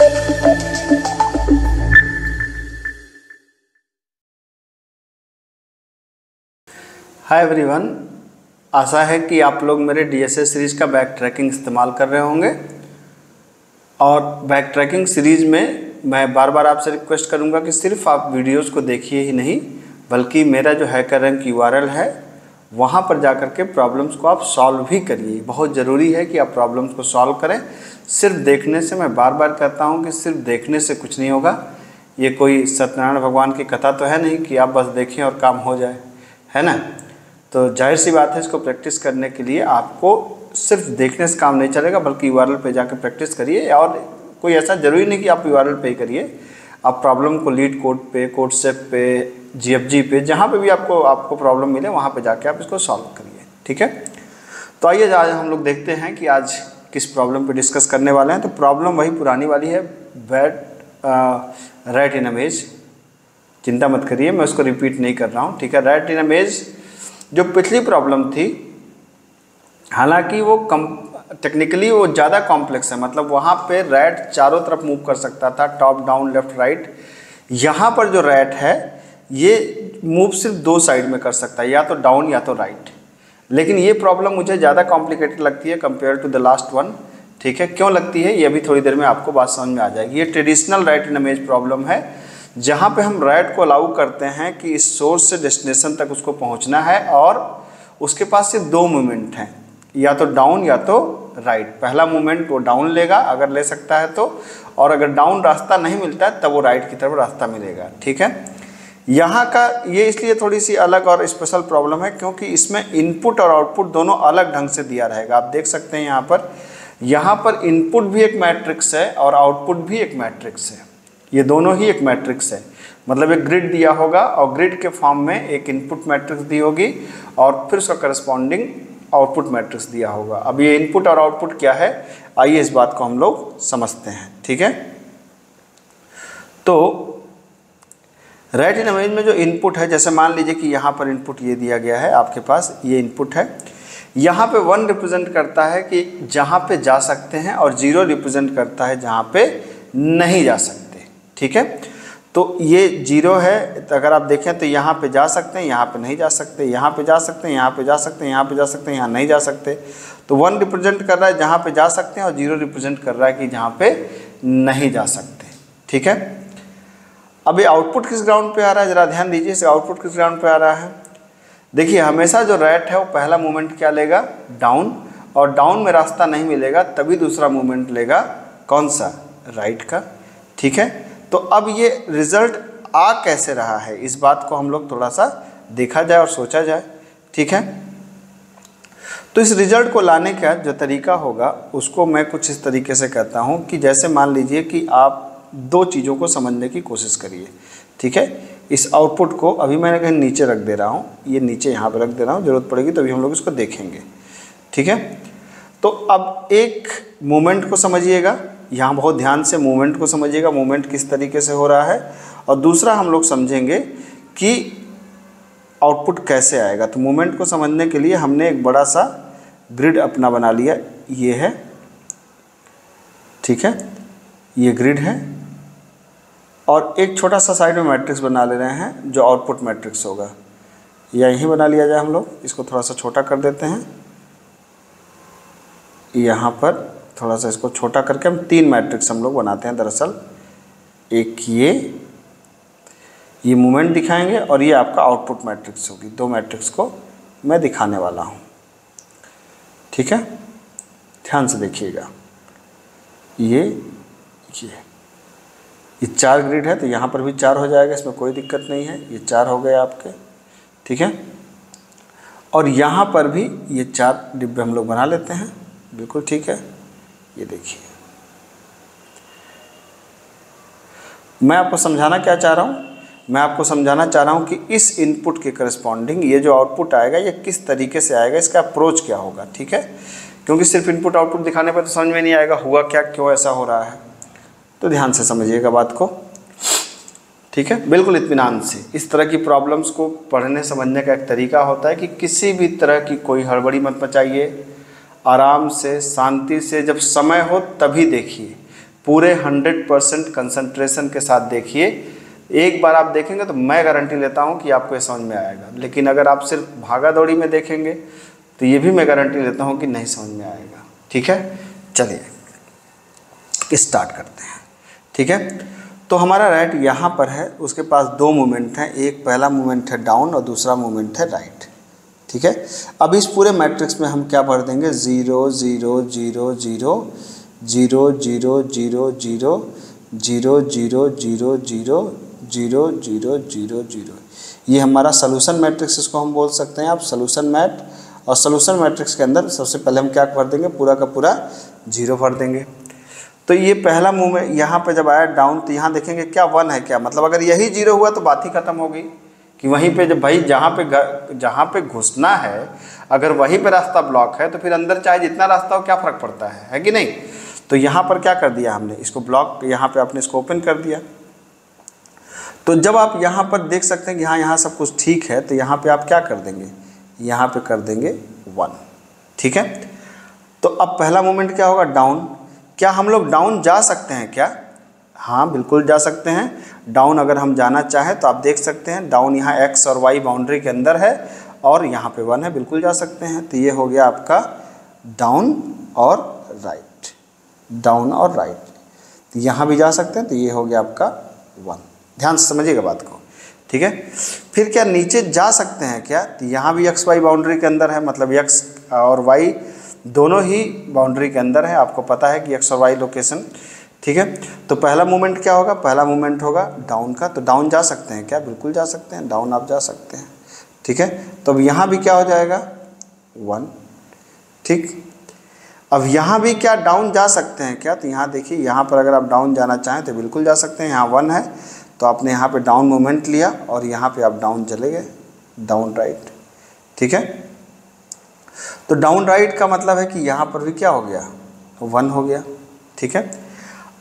Hi everyone, आशा है कि आप लोग मेरे डीएसए सीरीज़ का बैक ट्रैकिंग इस्तेमाल कर रहे होंगे। और बैक ट्रैकिंग सीरीज़ में मैं बार बार आपसे रिक्वेस्ट करूंगा कि सिर्फ आप वीडियोस को देखिए ही नहीं, बल्कि मेरा जो हैकर रैंक यूआरएल है वहां पर जाकर के प्रॉब्लम्स को आप सॉल्व भी करिए। बहुत ज़रूरी है कि आप प्रॉब्लम्स को सॉल्व करें। सिर्फ देखने से, मैं बार बार कहता हूँ कि सिर्फ देखने से कुछ नहीं होगा। ये कोई सत्यनारायण भगवान की कथा तो है नहीं कि आप बस देखें और काम हो जाए, है ना। तो जाहिर सी बात है, इसको प्रैक्टिस करने के लिए आपको सिर्फ देखने से काम नहीं चलेगा, बल्कि यूआरएल पे जाकर प्रैक्टिस करिए। और कोई ऐसा ज़रूरी नहीं कि आप यूआरएल पे ही करिए, आप प्रॉब्लम को लीड कोड पे, कोडसेप पे, जीएफजी पे, जहाँ पे भी आपको प्रॉब्लम मिले वहाँ पे जाके आप इसको सॉल्व करिए, ठीक है। तो आइए आज हम लोग देखते हैं कि आज किस प्रॉब्लम पे डिस्कस करने वाले हैं। तो प्रॉब्लम वही पुरानी वाली है, राइट इन इमेज। चिंता मत करिए, मैं उसको रिपीट नहीं कर रहा हूँ, ठीक है। राइट इन इमेज जो पिछली प्रॉब्लम थी, हालांकि वो टेक्निकली वो ज़्यादा कॉम्प्लेक्स है। मतलब वहाँ पे रैट चारों तरफ मूव कर सकता था, टॉप डाउन लेफ्ट राइट। यहाँ पर जो रैट है ये मूव सिर्फ दो साइड में कर सकता है, या तो डाउन या तो राइट। लेकिन ये प्रॉब्लम मुझे ज़्यादा कॉम्प्लिकेटेड लगती है compare to the last one, ठीक है। क्यों लगती है ये अभी थोड़ी देर में आपको बात समझ में आ जाएगी। ये ट्रेडिशनल राइट इन इमेज प्रॉब्लम है, जहाँ पे हम रैट को अलाउ करते हैं कि इस सोर्स से डेस्टिनेशन तक उसको पहुँचना है, और उसके पास सिर्फ दो मूवमेंट हैं, या तो डाउन या तो राइट। पहला मूवमेंट वो डाउन लेगा अगर ले सकता है तो, और अगर डाउन रास्ता नहीं मिलता है तब वो राइट की तरफ रास्ता मिलेगा, ठीक है। यहाँ का ये इसलिए थोड़ी सी अलग और स्पेशल प्रॉब्लम है क्योंकि इसमें इनपुट और आउटपुट दोनों अलग ढंग से दिया रहेगा। आप देख सकते हैं यहाँ पर इनपुट भी एक मैट्रिक्स है और आउटपुट भी एक मैट्रिक्स है। ये दोनों ही एक मैट्रिक्स है। मतलब एक ग्रिड दिया होगा और ग्रिड के फॉर्म में एक इनपुट मैट्रिक्स दी होगी और फिर उसका करस्पॉन्डिंग आउटपुट मैट्रिक्स दिया होगा। अब ये इनपुट और आउटपुट क्या है, आइए इस बात को हम लोग समझते हैं, ठीक है। तो राइट इन इमेज में जो इनपुट है, जैसे मान लीजिए कि यहाँ पर इनपुट ये दिया गया है, आपके पास ये इनपुट है। यहाँ पे 1 रिप्रेजेंट करता है कि जहाँ पे जा सकते हैं, और 0 रिप्रेजेंट करता है जहाँ पे नहीं जा सकते, ठीक है। तो ये 0 है, तो अगर आप देखें तो यहाँ पे जा सकते हैं, यहाँ पे नहीं जा सकते, यहाँ पे जा सकते हैं, यहाँ पे जा सकते हैं, यहाँ पे जा सकते हैं, यहाँ नहीं जा सकते। तो 1 रिप्रेजेंट कर रहा है जहाँ पे जा सकते हैं और 0 रिप्रेजेंट कर रहा है कि जहाँ पे नहीं जा सकते, ठीक है। अब ये आउटपुट किस ग्राउंड पे आ रहा है, जरा ध्यान दीजिए, इसे आउटपुट किस ग्राउंड पे आ रहा है। देखिए हमेशा जो रैट है वो पहला मूवमेंट क्या लेगा, डाउन, और डाउन में रास्ता नहीं मिलेगा तभी दूसरा मूवमेंट लेगा, कौन सा, राइट का, ठीक है। तो अब ये रिजल्ट आ कैसे रहा है, इस बात को हम लोग थोड़ा सा देखा जाए और सोचा जाए, ठीक है। तो इस रिजल्ट को लाने का जो तरीका होगा उसको मैं कुछ इस तरीके से कहता हूँ कि जैसे मान लीजिए कि आप दो चीज़ों को समझने की कोशिश करिए, ठीक है। इस आउटपुट को अभी मैंने कहीं नीचे रख दे रहा हूँ, ये नीचे यहाँ पे रख दे रहा हूँ, ज़रूरत पड़ेगी तो अभी हम लोग इसको देखेंगे, ठीक है। तो अब एक मूवमेंट को समझिएगा, यहाँ बहुत ध्यान से मूवमेंट को समझिएगा, मूवमेंट किस तरीके से हो रहा है। और दूसरा हम लोग समझेंगे कि आउटपुट कैसे आएगा। तो मूवमेंट को समझने के लिए हमने एक बड़ा सा ग्रिड अपना बना लिया, ये है, ठीक है, ये ग्रिड है। और एक छोटा सा साइड में मैट्रिक्स बना ले रहे हैं जो आउटपुट मैट्रिक्स होगा, या यहीं बना लिया जाए। हम लोग इसको थोड़ा सा छोटा कर देते हैं, यहाँ पर थोड़ा सा इसको छोटा करके हम 3 मैट्रिक्स हम लोग बनाते हैं दरअसल। एक ये मूवमेंट दिखाएंगे और ये आपका आउटपुट मैट्रिक्स होगी। 2 मैट्रिक्स को मैं दिखाने वाला हूँ, ठीक है। ध्यान से देखिएगा, ये 4 ग्रिड है तो यहाँ पर भी 4 हो जाएगा, इसमें कोई दिक्कत नहीं है। ये 4 हो गए आपके, ठीक है। और यहाँ पर भी ये 4 डिब्बे हम लोग बना लेते हैं, बिल्कुल ठीक है। ये देखिए, मैं आपको समझाना क्या चाह रहा हूँ, मैं आपको समझाना चाह रहा हूँ कि इस इनपुट के करस्पॉन्डिंग ये जो आउटपुट आएगा ये किस तरीके से आएगा, इसका अप्रोच क्या होगा, ठीक है। क्योंकि सिर्फ इनपुट आउटपुट दिखाने पर तो समझ में नहीं आएगा हुआ क्या, क्यों ऐसा हो रहा है। तो ध्यान से समझिएगा बात को, ठीक है, बिल्कुल इत्मीनान से। इस तरह की प्रॉब्लम्स को पढ़ने समझने का एक तरीका होता है कि किसी भी तरह की कोई हड़बड़ी मत मचाइए, आराम से शांति से, जब समय हो तभी देखिए। पूरे 100% कंसंट्रेशन के साथ देखिए। एक बार आप देखेंगे तो मैं गारंटी लेता हूँ कि आपको ये समझ में आएगा, लेकिन अगर आप सिर्फ भागा दौड़ी में देखेंगे तो ये भी मैं गारंटी लेता हूँ कि नहीं समझ में आएगा। ठीक है, चलिए स्टार्ट करते हैं। ठीक है, तो हमारा राइट यहाँ पर है, उसके पास दो मूवमेंट हैं, एक पहला मूवमेंट है डाउन और दूसरा मूवमेंट है राइट। ठीक है, अब इस पूरे मैट्रिक्स में हम क्या भर देंगे, 0 0 0 0 0 0 0 0 0 0 0 0 0 0 0 0। ये हमारा सोल्यूशन मैट्रिक्स, इसको हम बोल सकते हैं आप सोल्यूशन मैट। और सोल्यूशन मैट्रिक्स के अंदर सबसे पहले हम क्या भर देंगे, पूरा का पूरा 0 भर देंगे। तो ये पहला मूव में यहाँ पे जब आया डाउन, तो यहाँ देखेंगे क्या 1 है क्या, मतलब अगर यही 0 हुआ तो बात ही खत्म हो गई कि वहीं पे जब भाई जहाँ पे घुसना है अगर वहीं पे रास्ता ब्लॉक है तो फिर अंदर चाहे जितना रास्ता हो क्या फ़र्क पड़ता है कि नहीं। तो यहाँ पर क्या कर दिया हमने, इसको ब्लॉक, यहाँ पे आपने इसको ओपन कर दिया। तो जब आप यहाँ पर देख सकते हैं कि हाँ यहाँ सब कुछ ठीक है, तो यहाँ पे आप क्या कर देंगे, यहाँ पे कर देंगे 1। ठीक है, तो अब पहला मोमेंट क्या होगा, डाउन। क्या हम लोग डाउन जा सकते हैं क्या, हाँ बिल्कुल जा सकते हैं। डाउन अगर हम जाना चाहें तो आप देख सकते हैं डाउन यहाँ x और y बाउंड्री के अंदर है और यहाँ पे 1 है, बिल्कुल जा सकते हैं। तो ये हो गया आपका डाउन और राइट, डाउन और राइट। तो यहाँ भी जा सकते हैं, तो ये हो गया आपका 1। ध्यान से समझिएगा बात को। ठीक है, फिर क्या नीचे जा सकते हैं क्या, तो यहाँ भी x y बाउंड्री के अंदर है, मतलब x और y दोनों ही बाउंड्री के अंदर है, आपको पता है कि x और y लोकेशन। ठीक है, तो पहला मूवमेंट क्या होगा, पहला मूवमेंट होगा डाउन का। तो डाउन जा सकते हैं क्या, बिल्कुल जा सकते हैं, डाउन आप जा सकते हैं। ठीक है, तो अब यहाँ भी क्या हो जाएगा 1। ठीक, अब यहाँ भी क्या डाउन जा सकते हैं क्या, तो यहाँ देखिए, यहाँ पर अगर आप डाउन जाना चाहें तो बिल्कुल जा सकते हैं। यहाँ 1 है तो आपने यहाँ पे डाउन मूवमेंट लिया और यहाँ पे आप डाउन चले गए, डाउन राइट। ठीक है, तो डाउन राइट का मतलब है कि यहाँ पर भी क्या हो गया, 1 हो गया। ठीक है,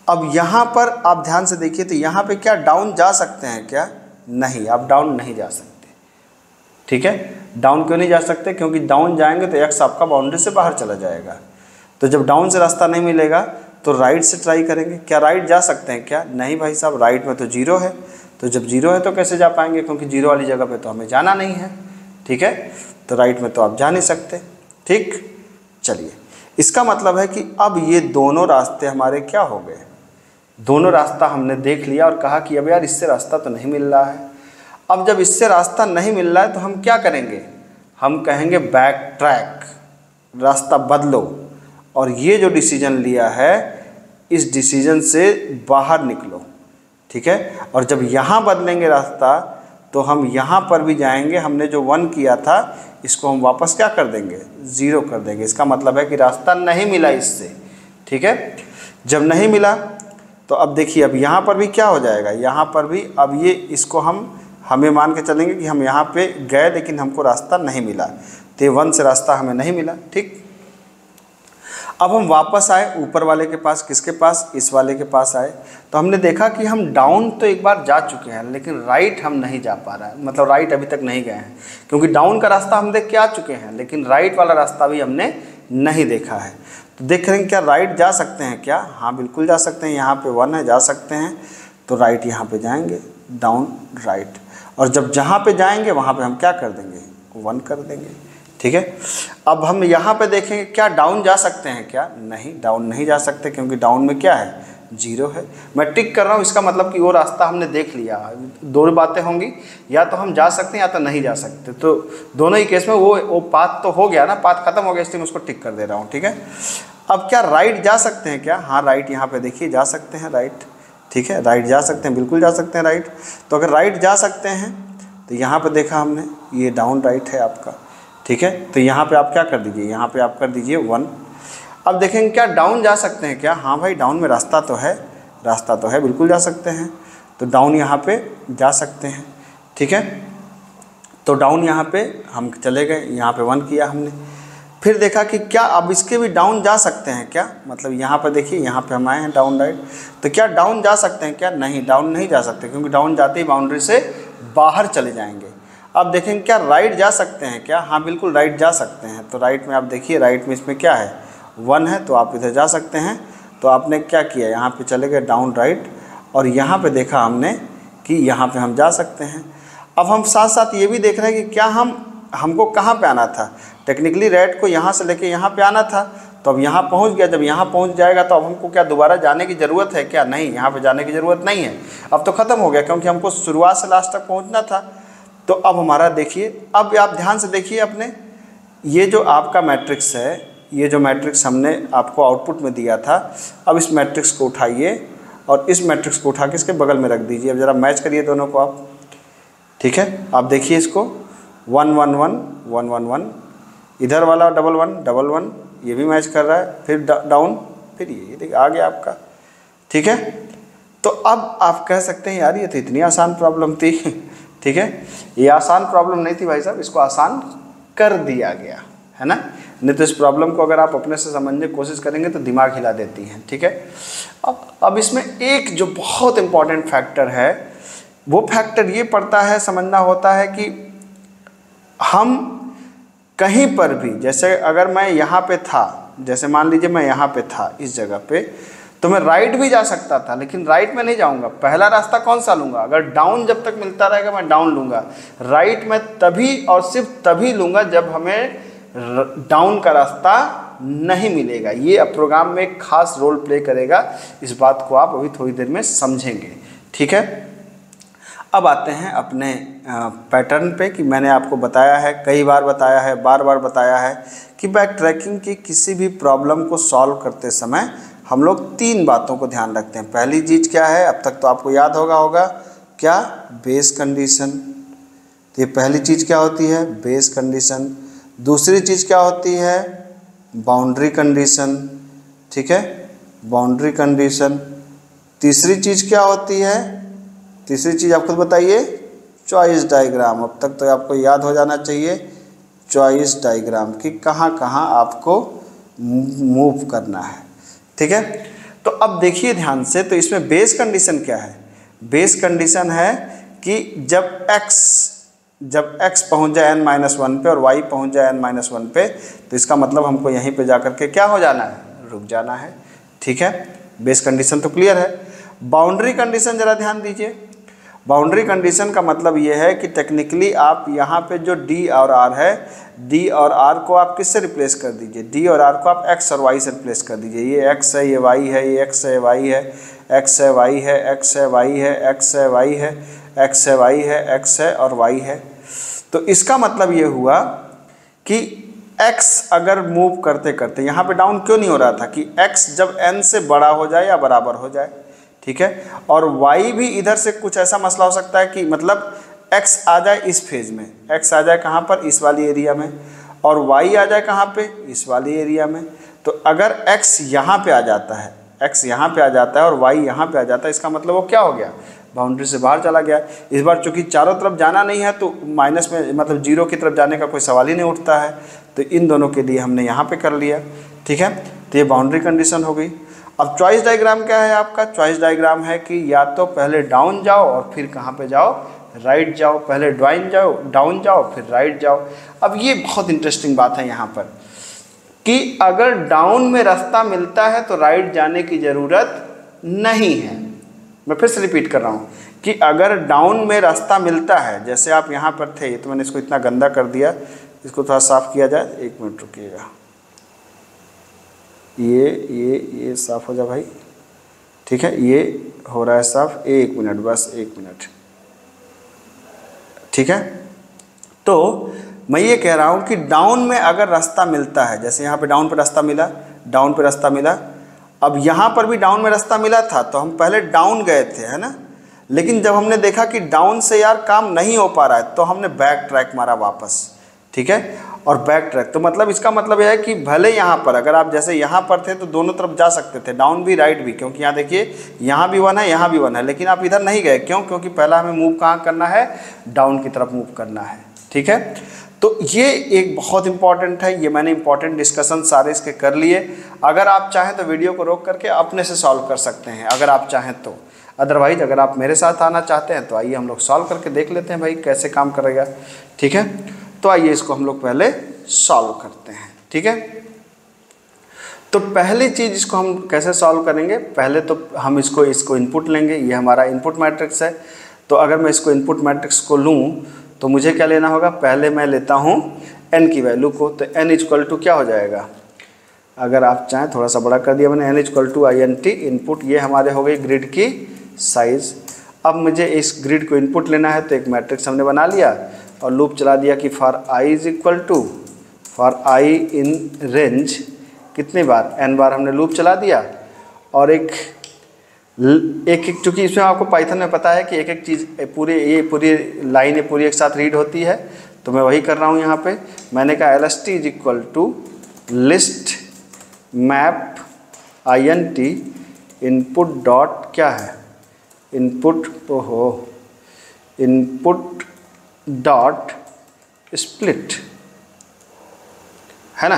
अब यहाँ पर आप ध्यान से देखिए, तो यहाँ पे क्या डाउन जा सकते हैं क्या, नहीं, आप डाउन नहीं जा सकते। ठीक है, डाउन क्यों नहीं जा सकते, क्योंकि डाउन जाएंगे तो x आपका बाउंड्री से बाहर चला जाएगा। तो जब डाउन से रास्ता नहीं मिलेगा तो राइट से ट्राई करेंगे। क्या राइट जा सकते हैं क्या, नहीं भाई साहब, राइट में तो 0 है, तो जब 0 है तो कैसे जा पाएंगे, क्योंकि 0 वाली जगह पे तो हमें जाना नहीं है। ठीक है, तो राइट में तो आप जा नहीं सकते। ठीक, चलिए, इसका मतलब है कि अब ये दोनों रास्ते हमारे क्या हो गए, दोनों रास्ता हमने देख लिया और कहा कि अब यार इससे रास्ता तो नहीं मिल रहा है। अब जब इससे रास्ता नहीं मिल रहा है तो हम क्या करेंगे, हम कहेंगे बैक ट्रैक, रास्ता बदलो, और ये जो डिसीजन लिया है इस डिसीजन से बाहर निकलो। ठीक है, और जब यहाँ बदलेंगे रास्ता तो हम यहाँ पर भी जाएंगे, हमने जो 1 किया था इसको हम वापस क्या कर देंगे, 0 कर देंगे। इसका मतलब है कि रास्ता नहीं मिला इससे। ठीक है, जब नहीं मिला तो अब देखिए, अब यहाँ पर भी क्या हो जाएगा, यहाँ पर भी अब ये इसको हमें मान के चलेंगे कि हम यहाँ पे गए लेकिन हमको रास्ता नहीं मिला, तो 1 से रास्ता हमें नहीं मिला। ठीक, अब हम वापस आए ऊपर वाले के पास, किसके पास, इस वाले के पास आए, तो हमने देखा कि हम डाउन तो एक बार जा चुके हैं लेकिन राइट हम नहीं जा पा रहा है, मतलब राइट अभी तक नहीं गए हैं, क्योंकि डाउन का रास्ता हम देख के आ चुके हैं लेकिन राइट वाला रास्ता भी हमने नहीं देखा है। तो देख रहे हैं क्या राइट जा सकते हैं क्या, हाँ बिल्कुल जा सकते हैं, यहाँ पे 1 है, जा सकते हैं। तो राइट यहाँ पे जाएंगे, डाउन राइट, और जब जहाँ पे जाएंगे वहाँ पे हम क्या कर देंगे, 1 कर देंगे। ठीक है, अब हम यहाँ पे देखेंगे क्या डाउन जा सकते हैं क्या, नहीं, डाउन नहीं जा सकते, क्योंकि डाउन में क्या है, 0 है। मैं टिक कर रहा हूँ, इसका मतलब कि वो रास्ता हमने देख लिया। दो बातें होंगी, या तो हम जा सकते हैं या तो नहीं जा सकते, तो दोनों ही केस में वो पाथ तो हो गया ना, पाथ खत्म हो गया, इसलिए मैं उसको टिक कर दे रहा हूँ। ठीक है, अब क्या राइट जा सकते हैं क्या, हाँ राइट यहाँ पे देखिए जा सकते हैं राइट। ठीक है, राइट जा सकते हैं, बिल्कुल जा सकते हैं राइट। तो अगर राइट जा सकते हैं तो यहाँ पे देखा हमने ये डाउन राइट है आपका। ठीक है, तो यहाँ पे आप क्या कर दीजिए, यहाँ पे आप कर दीजिए 1। अब देखेंगे क्या डाउन जा सकते हैं क्या, हाँ भाई डाउन में रास्ता तो है, रास्ता तो है, बिल्कुल जा सकते हैं। तो डाउन यहाँ पे जा सकते हैं। ठीक है, तो डाउन यहाँ पे हम चले गए, यहाँ पे 1 किया हमने। फिर देखा कि क्या अब इसके भी डाउन जा सकते हैं क्या, मतलब यहाँ पर देखिए, यहाँ पे हम आए हैं डाउन राइट, तो क्या डाउन जा सकते हैं क्या, नहीं, डाउन नहीं जा सकते, क्योंकि डाउन जाते ही बाउंड्री से बाहर चले जाएंगे। अब देखेंगे क्या राइट जा सकते हैं क्या, हाँ बिल्कुल राइट जा सकते हैं। तो राइट में आप देखिए, राइट में इसमें क्या है, 1 है, तो आप इधर जा सकते हैं। तो आपने क्या किया, यहाँ पे चले गए डाउन राइट, और यहाँ पे देखा हमने कि यहाँ पे हम जा सकते हैं। अब हम साथ साथ ये भी देख रहे हैं कि क्या हमको कहाँ पे आना था। टेक्निकली रेड को यहाँ से लेके यहाँ पे आना था, तो अब यहाँ पहुँच गया। जब यहाँ पहुँच जाएगा तो अब हमको क्या दोबारा जाने की ज़रूरत है क्या? नहीं, यहाँ पे जाने की ज़रूरत नहीं है, अब तो ख़त्म हो गया, क्योंकि हमको शुरुआत से लास्ट तक पहुँचना था। तो अब हमारा देखिए, अब आप ध्यान से देखिए अपने, ये जो आपका मैट्रिक्स है, ये जो मैट्रिक्स हमने आपको आउटपुट में दिया था, अब इस मैट्रिक्स को उठाइए और इस मैट्रिक्स को उठा के इसके बगल में रख दीजिए। अब ज़रा मैच करिए दोनों को आप, ठीक है। आप देखिए इसको 1 1 1 1 1 1, इधर वाला 1 1 1 1, ये भी मैच कर रहा है, फिर डाउन, फिर ये देखिए आ गया आपका, ठीक है। तो अब आप कह सकते हैं यार ये तो इतनी आसान प्रॉब्लम थी, ठीक है। ये आसान प्रॉब्लम नहीं थी भाई साहब, इसको आसान कर दिया गया है ना। नहीं तो इस प्रॉब्लम को अगर आप अपने से समझने की कोशिश करेंगे तो दिमाग हिला देती हैं, ठीक है। अब इसमें एक जो बहुत इम्पॉर्टेंट फैक्टर है, वो फैक्टर ये पड़ता है, समझना होता है कि हम कहीं पर भी, जैसे अगर मैं यहाँ पे था, जैसे मान लीजिए मैं यहाँ पे था इस जगह पे, तो मैं राइट भी जा सकता था, लेकिन राइट में नहीं जाऊँगा। पहला रास्ता कौन सा लूँगा? अगर डाउन जब तक मिलता रहेगा मैं डाउन लूँगा। राइट में तभी और सिर्फ तभी लूँगा जब हमें डाउन का रास्ता नहीं मिलेगा। ये अब प्रोग्राम में एक खास रोल प्ले करेगा, इस बात को आप अभी थोड़ी देर में समझेंगे, ठीक है। अब आते हैं अपने पैटर्न पे कि मैंने आपको बताया है, कई बार बताया है, बार बार बताया है कि बैक ट्रैकिंग की किसी भी प्रॉब्लम को सॉल्व करते समय हम लोग 3 बातों को ध्यान रखते हैं। पहली चीज़ क्या है, अब तक तो आपको याद होगा क्या? Base condition. तो ये पहली चीज़ क्या होती है? Base condition. दूसरी चीज़ क्या होती है? बाउंड्री कंडीशन, ठीक है, बाउंड्री कंडीशन। तीसरी चीज़ क्या होती है? तीसरी चीज़ आप खुद बताइए, चॉइस डायग्राम। अब तक तो आपको याद हो जाना चाहिए चॉइस डायग्राम कि कहाँ कहाँ आपको मूव करना है, ठीक है। तो अब देखिए ध्यान से, तो इसमें बेस कंडीशन क्या है? बेस कंडीशन है कि जब x पहुंच जाए n-1 पे और y पहुंच जाए n-1 पे, तो इसका मतलब हमको यहीं पे जाकर के क्या हो जाना है? रुक जाना है, ठीक है। बेस कंडीशन तो क्लियर है। बाउंड्री कंडीशन ज़रा ध्यान दीजिए। बाउंड्री कंडीशन का मतलब ये है कि टेक्निकली आप यहाँ पे जो d और r है, d और r को आप किससे रिप्लेस कर दीजिए? d और r को आप x और y से रिप्लेस कर दीजिए। ये x है, ये y है, ये x है, y है, x है, y है, x है, y है, x है, y है, x है, y है, x है और y है। तो इसका मतलब ये हुआ कि x अगर मूव करते करते यहाँ पे डाउन क्यों नहीं हो रहा था कि x जब n से बड़ा हो जाए या बराबर हो जाए, ठीक है। और y भी इधर से कुछ ऐसा मसला हो सकता है कि मतलब x आ जाए इस फेज में, x आ जाए कहाँ पर? इस वाली एरिया में, और y आ जाए कहाँ पे? इस वाली एरिया में। तो अगर x यहाँ पे आ जाता है, x यहाँ पे आ जाता है और y यहाँ पे आ जाता है, इसका मतलब वो क्या हो गया? बाउंड्री से बाहर चला गया। इस बार चूंकि चारों तरफ जाना नहीं है तो माइनस में मतलब 0 की तरफ जाने का कोई सवाल ही नहीं उठता है। तो इन दोनों के लिए हमने यहाँ पे कर लिया, ठीक है। तो ये बाउंड्री कंडीशन हो गई। अब चॉइस डायग्राम क्या है आपका? चॉइस डायग्राम है कि या तो पहले डाउन जाओ और फिर कहाँ पे जाओ? राइट जाओ। पहले डाउन जाओ फिर राइट जाओ। अब ये बहुत इंटरेस्टिंग बात है यहाँ पर कि अगर डाउन में रास्ता मिलता है तो राइट जाने की ज़रूरत नहीं है। मैं फिर से रिपीट कर रहा हूँ कि अगर डाउन में रास्ता मिलता है, जैसे आप यहाँ पर थे, तो मैंने इसको इतना गंदा कर दिया, इसको थोड़ा साफ़ किया जाए। 1 मिनट रुकिएगा, ये साफ़ हो जाए भाई, ठीक है। ये हो रहा है साफ़, 1 मिनट, बस 1 मिनट, ठीक है। तो मैं ये कह रहा हूँ कि डाउन में अगर रास्ता मिलता है, जैसे यहाँ पे डाउन पे रास्ता मिला, डाउन पे रास्ता मिला, अब यहाँ पर भी डाउन में रास्ता मिला था तो हम पहले डाउन गए थे, है ना। लेकिन जब हमने देखा कि डाउन से यार काम नहीं हो पा रहा है तो हमने बैक ट्रैक मारा वापस, ठीक है। और बैक ट्रैक तो मतलब इसका मतलब यह है कि भले यहाँ पर अगर आप जैसे यहाँ पर थे तो दोनों तरफ जा सकते थे, डाउन भी राइट भी, क्योंकि यहाँ देखिए यहाँ भी 1 है, यहाँ भी 1 है, लेकिन आप इधर नहीं गए। क्यों? क्योंकि पहला हमें मूव कहाँ करना है? डाउन की तरफ मूव करना है, ठीक है। तो ये एक बहुत इंपॉर्टेंट है, ये मैंने इंपॉर्टेंट डिस्कशन सारे इसके कर लिए। अगर आप चाहें तो वीडियो को रोक करके अपने से सॉल्व कर सकते हैं, अगर आप चाहें तो। अदरवाइज अगर आप मेरे साथ आना चाहते हैं तो आइए हम लोग सॉल्व करके देख लेते हैं भाई कैसे काम करेगा, ठीक है। तो आइए इसको हम लोग पहले सॉल्व करते हैं, ठीक है। तो पहली चीज़ इसको हम कैसे सॉल्व करेंगे, पहले तो हम इसको इनपुट लेंगे। ये हमारा इनपुट मैट्रिक्स है। तो अगर मैं इसको इनपुट मैट्रिक्स को लूँ तो मुझे क्या लेना होगा, पहले मैं लेता हूँ n की वैल्यू को। तो n इक्वल टू क्या हो जाएगा, अगर आप चाहें थोड़ा सा बड़ा कर दिया मैंने, n equal to INT input. ये हमारे हो गई ग्रिड की साइज़। अब मुझे इस ग्रिड को इनपुट लेना है, तो एक मैट्रिक्स हमने बना लिया और लूप चला दिया कि for i is equal to, for i in range कितनी बार, n बार हमने लूप चला दिया। और एक चूँकि इसमें आपको पाइथन में पता है कि एक एक चीज़ पूरी लाइन पूरी एक साथ रीड होती है, तो मैं वही कर रहा हूँ यहाँ पे। मैंने कहा LST is equal to list map INT input dot क्या है, इनपुट इनपुट डॉट स्प्लिट, है ना।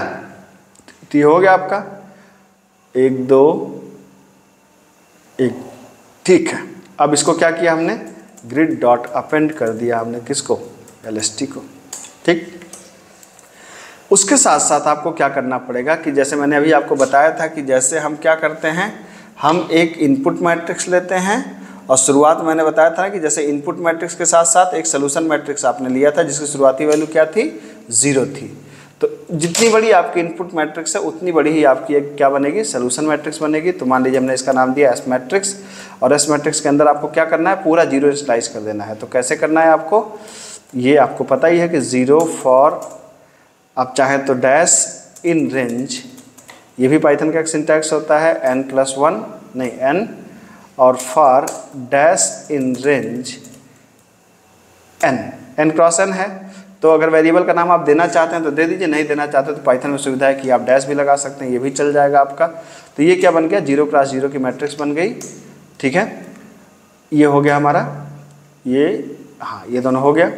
तो ये हो गया आपका 1 2 1, ठीक है। अब इसको क्या किया हमने, ग्रिड डॉट अपेंड कर दिया हमने, किसको, LST को, ठीक। उसके साथ साथ आपको क्या करना पड़ेगा कि जैसे मैंने अभी आपको बताया था कि जैसे हम क्या करते हैं, हम एक इनपुट मैट्रिक्स लेते हैं और शुरुआत मैंने बताया था कि जैसे इनपुट मैट्रिक्स के साथ साथ एक सॉल्यूशन मैट्रिक्स आपने लिया था जिसकी शुरुआती वैल्यू क्या थी, 0 थी। तो जितनी बड़ी आपकी इनपुट मैट्रिक्स है उतनी बड़ी ही आपकी एक क्या बनेगी, सॉल्यूशन मैट्रिक्स बनेगी। तो मान लीजिए हमने इसका नाम दिया S मैट्रिक्स, और S मैट्रिक्स के अंदर आपको क्या करना है, पूरा 0 इनिशियलाइज कर देना है। तो कैसे करना है आपको, ये आपको पता ही है कि 0 फॉर, आप चाहें तो डैश इन रेंज, ये भी पाइथन का एक सिंटैक्स होता है, n+1 नहीं n, और for dash in range n cross n है। तो अगर वेरिएबल का नाम आप देना चाहते हैं तो दे दीजिए, नहीं देना चाहते तो पाइथन में सुविधा है कि आप डैश भी लगा सकते हैं, ये भी चल जाएगा आपका। तो ये क्या बन गया, 0 क्रॉस 0 की मैट्रिक्स बन गई, ठीक है। ये हो गया हमारा, ये हाँ ये दोनों हो गया।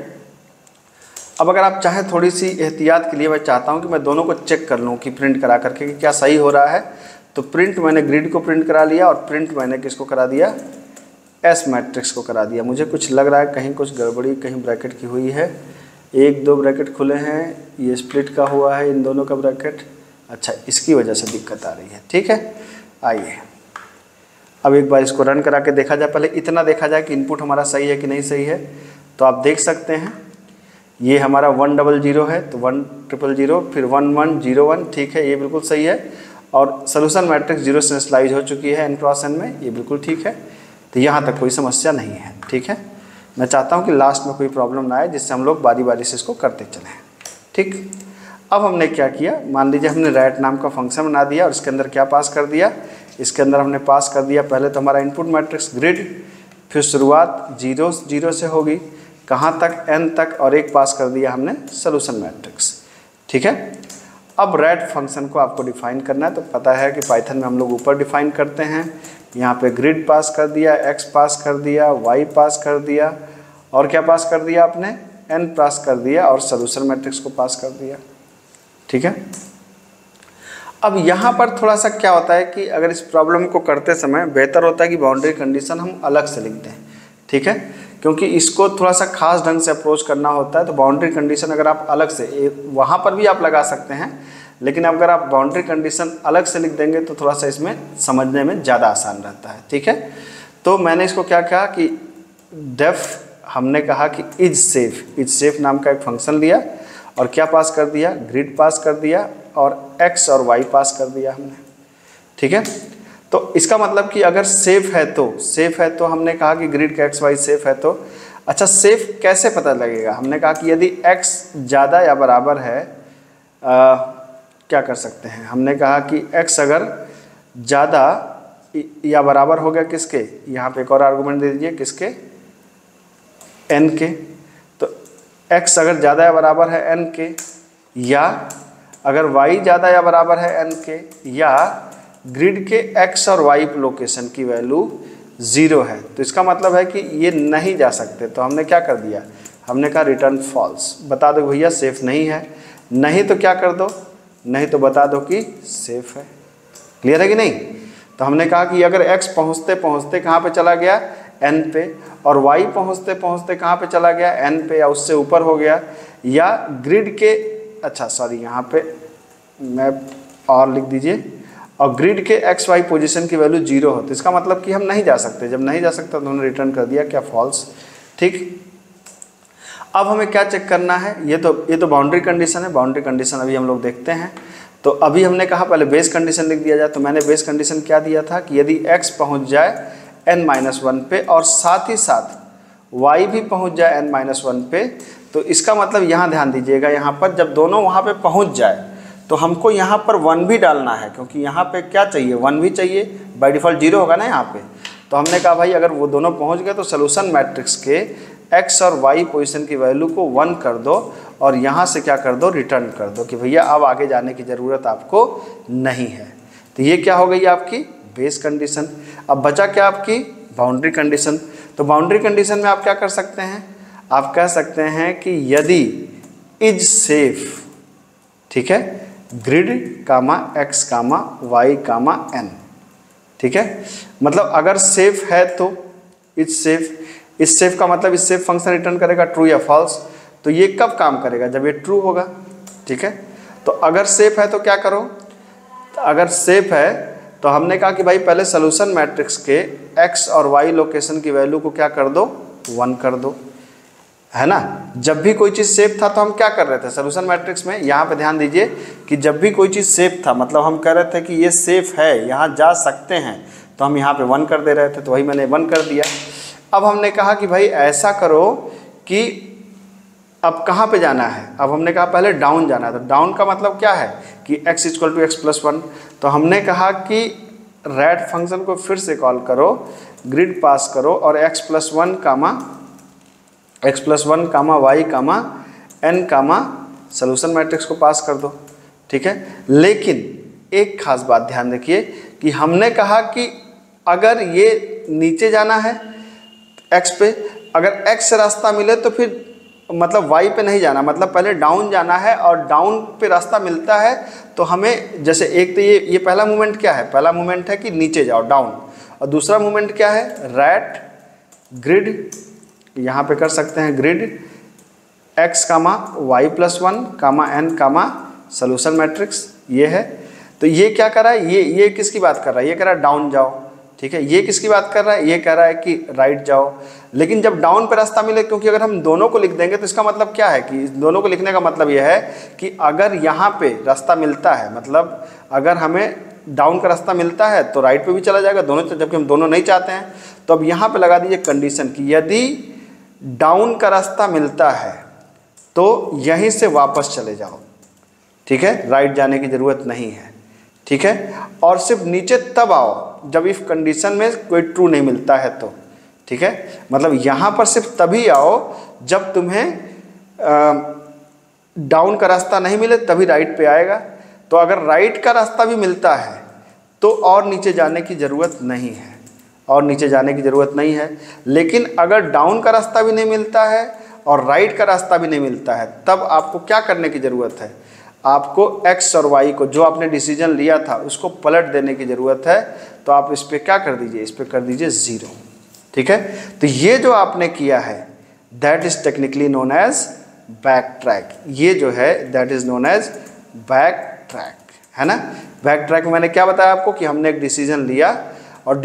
अब अगर आप चाहें थोड़ी सी एहतियात के लिए, मैं चाहता हूँ कि मैं दोनों को चेक कर लूँ कि प्रिंट करा करके कि क्या सही हो रहा है। तो प्रिंट मैंने ग्रिड को प्रिंट करा लिया और प्रिंट मैंने किसको करा दिया, S मैट्रिक्स को करा दिया। मुझे कुछ लग रहा है कहीं कुछ गड़बड़ी, कहीं ब्रैकेट की हुई है, 1 2 ब्रैकेट खुले हैं, ये स्प्लिट का हुआ है इन दोनों का ब्रैकेट, अच्छा इसकी वजह से दिक्कत आ रही है, ठीक है। आइए अब एक बार इसको रन करा के देखा जाए, पहले इतना देखा जाए कि इनपुट हमारा सही है कि नहीं सही है। तो आप देख सकते हैं ये हमारा 1 0 0 है, तो 1 0 0 फिर 1 1 0 1, ठीक है, ये बिल्कुल सही है। और सॉल्यूशन मैट्रिक्स 0 से इनिशियलाइज हो चुकी है n×n में, ये बिल्कुल ठीक है। तो यहाँ तक कोई समस्या नहीं है, ठीक है। मैं चाहता हूँ कि लास्ट में कोई प्रॉब्लम ना आए, जिससे हम लोग बारी बारी से इसको करते चलें, ठीक। अब हमने क्या किया, मान लीजिए हमने रैट नाम का फंक्शन बना दिया और इसके अंदर क्या पास कर दिया, इसके अंदर हमने पास कर दिया पहले तो हमारा इनपुट मैट्रिक्स ग्रिड, फिर शुरुआत 0 0 से होगी, कहाँ तक, n तक, और एक पास कर दिया हमने सॉल्यूशन मैट्रिक्स, ठीक है। अब रैट फंक्शन को आपको डिफाइन करना है, तो पता है कि पाइथन में हम लोग ऊपर डिफाइन करते हैं, यहाँ पे ग्रिड पास कर दिया, x पास कर दिया, y पास कर दिया, और क्या पास कर दिया आपने, n पास कर दिया, और सॉल्यूशन मैट्रिक्स को पास कर दिया, ठीक है। अब यहाँ पर थोड़ा सा क्या होता है कि अगर इस प्रॉब्लम को करते समय बेहतर होता है कि बाउंड्री कंडीशन हम अलग से लिख दें, ठीक है, क्योंकि इसको थोड़ा सा खास ढंग से अप्रोच करना होता है। तो बाउंड्री कंडीशन अगर आप अलग से, वहाँ पर भी आप लगा सकते हैं, लेकिन अगर आप बाउंड्री कंडीशन अलग से लिख देंगे तो थोड़ा सा इसमें समझने में ज़्यादा आसान रहता है, ठीक है। तो मैंने इसको क्या कहा कि डेफ, हमने कहा कि इज सेफ नाम का एक फंक्शन लिया और क्या पास कर दिया, ग्रिड पास कर दिया और x और y पास कर दिया हमने, ठीक है। तो इसका मतलब कि अगर सेफ है तो हमने कहा कि ग्रिड का x y सेफ है। तो अच्छा सेफ कैसे पता लगेगा, हमने कहा कि यदि x ज़्यादा या बराबर है, क्या कर सकते हैं, हमने कहा कि x अगर ज़्यादा या बराबर हो गया किसके, यहाँ पे एक और आर्गूमेंट दे दीजिए, किसके, n के। तो x अगर ज़्यादा या बराबर है n के, या अगर y ज़्यादा या बराबर है n के, या ग्रिड के x और y लोकेशन की वैल्यू 0 है, तो इसका मतलब है कि ये नहीं जा सकते। तो हमने क्या कर दिया, हमने कहा रिटर्न फॉल्स, बता दो भैया सेफ नहीं है, नहीं तो क्या कर दो, नहीं तो बता दो कि सेफ है। क्लियर है कि नहीं। तो हमने कहा कि अगर x पहुँचते पहुँचते कहाँ पे चला गया, n पे, और y पहुँचते पहुँचते कहाँ पे चला गया, n पे या उससे ऊपर हो गया, या ग्रिड के, अच्छा सॉरी यहाँ पे मैं और लिख दीजिए, और ग्रिड के एक्स वाई पोजीशन की वैल्यू 0 हो तो इसका मतलब कि हम नहीं जा सकते। जब नहीं जा सकता तो हमने रिटर्न कर दिया क्या, फॉल्स। ठीक, अब हमें क्या चेक करना है, ये तो बाउंड्री कंडीशन है। बाउंड्री कंडीशन अभी हम लोग देखते हैं। तो अभी हमने कहा पहले बेस कंडीशन लिख दिया जाए, तो मैंने बेस कंडीशन क्या दिया था कि यदि x पहुंच जाए n-1 पे और साथ ही साथ y भी पहुंच जाए n-1 पे, तो इसका मतलब यहाँ ध्यान दीजिएगा, यहाँ पर जब दोनों वहाँ पे पहुँच जाए तो हमको यहाँ पर 1 भी डालना है, क्योंकि यहाँ पे क्या चाहिए, 1 भी चाहिए। बाय डिफ़ॉल्ट 0 होगा ना यहाँ पे। तो हमने कहा भाई अगर वो दोनों पहुँच गए तो सोल्यूशन मैट्रिक्स के x और y पोजीशन की वैल्यू को 1 कर दो और यहाँ से क्या कर दो, रिटर्न कर दो कि भैया अब आगे जाने की ज़रूरत आपको नहीं है। तो ये क्या हो गई आपकी बेस कंडीशन। अब बचा क्या आपकी बाउंड्री कंडीशन। तो बाउंड्री कंडीशन में आप क्या कर सकते हैं, आप कह सकते हैं कि यदि इज सेफ, ठीक है, ग्रिड कामा x कामा y कामा n, ठीक है, मतलब अगर सेफ है तो इज सेफ। इस सेफ का मतलब इस सेफ फंक्शन रिटर्न करेगा ट्रू या फॉल्स। तो ये कब काम करेगा, जब ये ट्रू होगा। ठीक है, तो अगर सेफ है तो क्या करो, तो अगर सेफ है तो हमने कहा कि भाई पहले सोल्यूशन मैट्रिक्स के x और y लोकेशन की वैल्यू को क्या कर दो, 1 कर दो, है ना। जब भी कोई चीज़ सेफ था तो हम क्या कर रहे थे सोल्यूशन मैट्रिक्स में, यहाँ पे ध्यान दीजिए कि जब भी कोई चीज़ सेफ था मतलब हम कह रहे थे कि ये सेफ है, यहाँ जा सकते हैं, तो हम यहाँ पे 1 कर दे रहे थे। तो वही मैंने 1 कर दिया। अब हमने कहा कि भाई ऐसा करो कि अब कहाँ पे जाना है, अब हमने कहा पहले डाउन जाना है। तो डाउन का मतलब क्या है कि x = x+1। तो हमने कहा कि रैट फंक्शन को फिर से कॉल करो, ग्रिड पास करो और x+1 कामा y कामा n कामा सोल्यूशन मैट्रिक्स को पास कर दो। ठीक है, लेकिन एक खास बात ध्यान रखिए कि हमने कहा कि अगर ये नीचे जाना है x पे, अगर x से रास्ता मिले तो फिर मतलब y पे नहीं जाना, मतलब पहले डाउन जाना है और डाउन पे रास्ता मिलता है तो हमें जैसे एक तो ये पहला मूवमेंट क्या है, पहला मूवमेंट है कि नीचे जाओ डाउन, और दूसरा मूवमेंट क्या है, रैट ग्रिड, यहाँ पे कर सकते हैं ग्रिड x कामा y+1 कामा n कामा सोल्यूशन मैट्रिक्स, ये है। तो ये क्या कर रहा है, ये किसकी बात कर रहा है, ये कह रहा है डाउन जाओ। ठीक है, ये किसकी बात कर रहा है, ये कह रहा है कि राइट जाओ। लेकिन जब डाउन पे रास्ता मिले, क्योंकि अगर हम दोनों को लिख देंगे तो इसका मतलब क्या है कि दोनों को लिखने का मतलब यह है कि अगर यहाँ पे रास्ता मिलता है, मतलब अगर हमें डाउन का रास्ता मिलता है तो राइट पे भी चला जाएगा दोनों, जबकि हम दोनों नहीं चाहते हैं। तो अब यहाँ पे लगा दीजिए कंडीशन कि यदि डाउन का रास्ता मिलता है तो यहीं से वापस चले जाओ। ठीक है, राइट जाने की ज़रूरत नहीं है। ठीक है, और सिर्फ नीचे तब आओ जब इफ कंडीशन में कोई ट्रू नहीं मिलता है तो। ठीक है, मतलब यहाँ पर सिर्फ तभी आओ जब तुम्हें डाउन का रास्ता नहीं मिले, तभी राइट पे आएगा। तो अगर राइट का रास्ता भी मिलता है तो और नीचे जाने की ज़रूरत नहीं है, और नीचे जाने की ज़रूरत नहीं है। लेकिन अगर डाउन का रास्ता भी नहीं मिलता है और राइट का रास्ता भी नहीं मिलता है, तब आपको क्या करने की ज़रूरत है, आपको x और y को जो आपने डिसीजन लिया था उसको पलट देने की ज़रूरत है। तो आप इस पर क्या कर दीजिए, इस पर कर दीजिए 0। ठीक है, तो ये जो आपने किया है that is technically known as back track. ये जो है that is known as back track, है ना। बैक ट्रैक में मैंने क्या बताया आपको कि हमने एक डिसीजन लिया और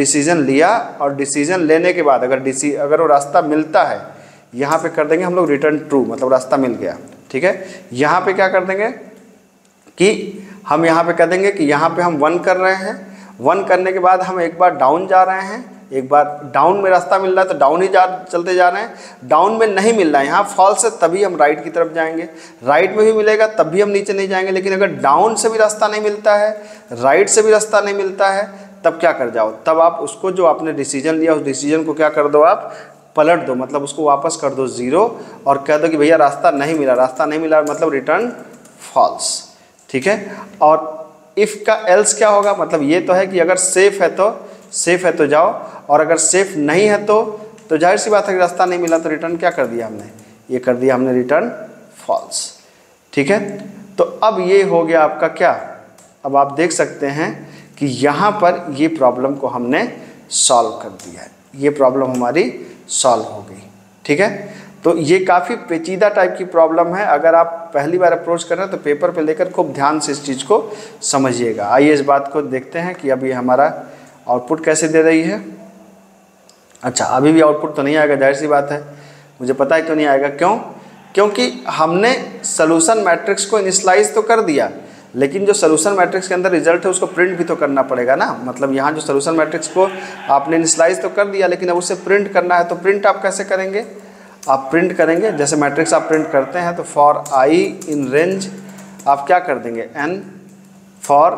डिसीजन लेने के बाद अगर वो रास्ता मिलता है, यहाँ पे कर देंगे हम लोग रिटर्न ट्रू, मतलब रास्ता मिल गया। ठीक है, यहाँ पे क्या कर देंगे कि हम यहाँ पे कह देंगे कि यहाँ पे हम 1 कर रहे हैं। 1 करने के बाद हम एक बार डाउन जा रहे हैं, एक बार डाउन में रास्ता मिल रहा है तो डाउन ही चलते जा रहे हैं। डाउन में नहीं मिल रहा है, यहाँ फॉल्स है, तभी हम राइट की तरफ जाएंगे। राइट में भी मिलेगा तब भी हम नीचे नहीं जाएंगे। लेकिन अगर डाउन से भी रास्ता नहीं मिलता है, राइट से भी रास्ता नहीं मिलता है, तब क्या कर जाओ, तब आप उसको जो आपने डिसीजन लिया उस डिसीजन को क्या कर दो, आप पलट दो, मतलब उसको वापस कर दो 0 और कह दो कि भैया रास्ता नहीं मिला, मतलब रिटर्न फॉल्स। ठीक है, और इफ़ का एल्स क्या होगा, मतलब ये तो है कि अगर सेफ है तो जाओ, और अगर सेफ नहीं है तो जाहिर सी बात है कि रास्ता नहीं मिला तो रिटर्न क्या कर दिया हमने, ये कर दिया हमने रिटर्न फॉल्स। ठीक है, तो अब ये हो गया आपका क्या, अब आप देख सकते हैं कि यहाँ पर ये प्रॉब्लम को हमने सॉल्व कर दिया है, ये प्रॉब्लम हमारी सॉल्व हो गई। ठीक है, तो ये काफ़ी पेचीदा टाइप की प्रॉब्लम है। अगर आप पहली बार अप्रोच कर रहे हैं तो पेपर पे लेकर खूब ध्यान से इस चीज़ को समझिएगा। आइए इस बात को देखते हैं कि अभी हमारा आउटपुट कैसे दे रही है। अच्छा, अभी भी आउटपुट तो नहीं आएगा, जाहिर सी बात है, मुझे पता है क्यों नहीं आएगा। क्यों? क्योंकि हमने सोल्यूशन मैट्रिक्स को इनिशियलाइज तो कर दिया, लेकिन जो सोल्यूशन मैट्रिक्स के अंदर रिजल्ट है उसको प्रिंट भी तो करना पड़ेगा ना। मतलब यहाँ जो सोल्यूशन मैट्रिक्स को आपने इनिशियलाइज तो कर दिया, लेकिन अब उसे प्रिंट करना है। तो प्रिंट आप कैसे करेंगे? आप प्रिंट करेंगे, जैसे मैट्रिक्स आप प्रिंट करते हैं तो फॉर आई इन रेंज आप क्या कर देंगे? n, for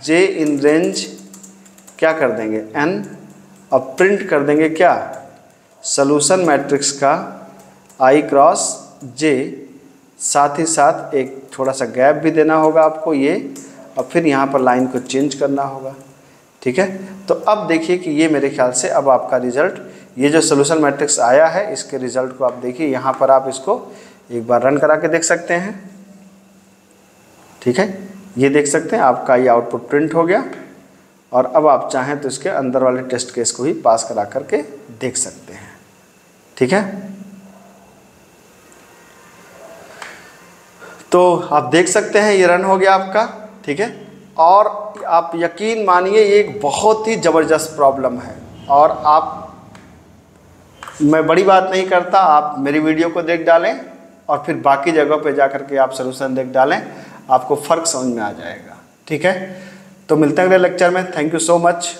j in range क्या कर देंगे? n, अब प्रिंट कर देंगे क्या? सोल्यूशन मैट्रिक्स का i क्रॉस j, साथ ही साथ एक थोड़ा सा गैप भी देना होगा आपको ये, और फिर यहाँ पर लाइन को चेंज करना होगा। ठीक है, तो अब देखिए कि ये मेरे ख्याल से अब आपका रिजल्ट, ये जो सोल्यूशन मैट्रिक्स आया है इसके रिजल्ट को आप देखिए। यहाँ पर आप इसको एक बार रन करा के देख सकते हैं। ठीक है, ये देख सकते हैं आपका ये आउटपुट प्रिंट हो गया, और अब आप चाहें तो इसके अंदर वाले टेस्ट केस को ही पास करा करके देख सकते हैं। ठीक है, तो आप देख सकते हैं ये रन हो गया आपका। ठीक है, और आप यकीन मानिए ये एक बहुत ही ज़बरदस्त प्रॉब्लम है, और आप, मैं बड़ी बात नहीं करता, आप मेरी वीडियो को देख डालें और फिर बाकी जगहों पे जा कर के आप सलूशन देख डालें, आपको फ़र्क समझ में आ जाएगा। ठीक है, तो मिलते हैं अगले लेक्चर में। Thank you so much.